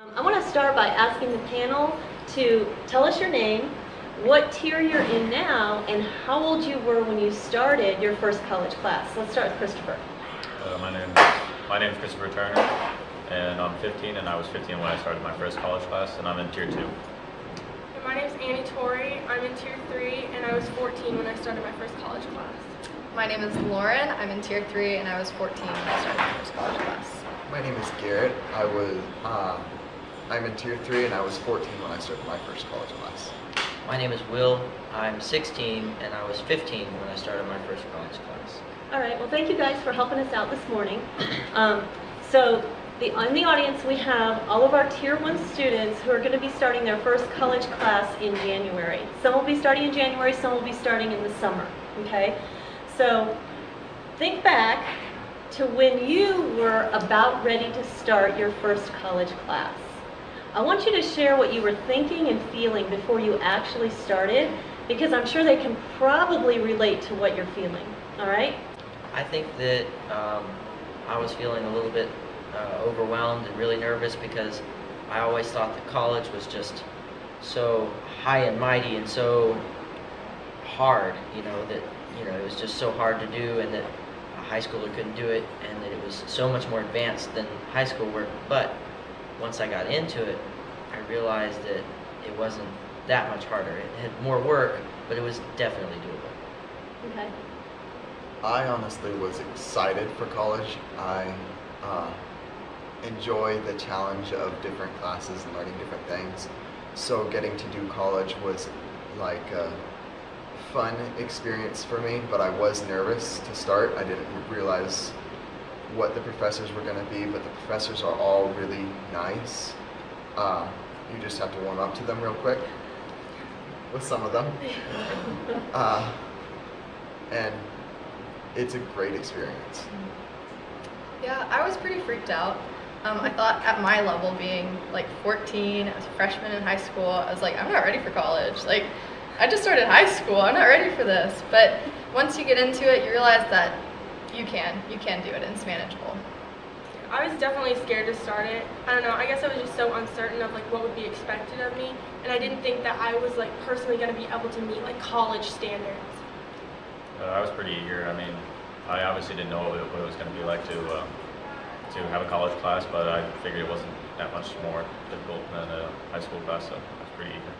I want to start by asking the panel to tell us your name, what tier you're in now, and how old you were when you started your first college class. Let's start with Christopher. My name is Christopher Turner, and I'm 15, and I was 15 when I started my first college class, and I'm in Tier 2. My name is Annie Torrey. I'm in Tier 3, and I was 14 when I started my first college class. My name is Lauren. I'm in Tier 3, and I was 14 when I started my first college class. My name is Garrett. I'm in Tier 3, and I was 14 when I started my first college class. My name is Will. I'm 16, and I was 15 when I started my first college class. All right, well, thank you guys for helping us out this morning. In the audience, we have all of our Tier 1 students who are going to be starting their first college class in January. Some will be starting in January, some will be starting in the summer, okay? So think back to when you were about ready to start your first college class. I want you to share what you were thinking and feeling before you actually started, because I'm sure they can probably relate to what you're feeling, all right? I think that I was feeling a little bit overwhelmed and really nervous because I always thought that college was just so high and mighty and so hard, that it was just so hard to do, and that a high schooler couldn't do it, and that it was so much more advanced than high school work. But once I got into it, I realized that it wasn't that much harder. It had more work, but it was definitely doable. Okay. I honestly was excited for college. I enjoy the challenge of different classes and learning different things. So getting to do college was like a fun experience for me, but I was nervous to start. I didn't realize what the professors were going to be, but the professors are all really nice. You just have to warm up to them real quick with some of them. And it's a great experience. Yeah, I was pretty freaked out. I thought at my level, being like 14, I was a freshman in high school, I was like, I'm not ready for college. Like, I just started high school, I'm not ready for this. But once you get into it, you realize that you can do it, and it's manageable. I was definitely scared to start it. I don't know, I guess I was just so uncertain of what would be expected of me, and I didn't think that I was personally going to be able to meet college standards. I was pretty eager. I obviously didn't know what it was going to be like to have a college class, but I figured it wasn't that much more difficult than a high school class, so I was pretty eager.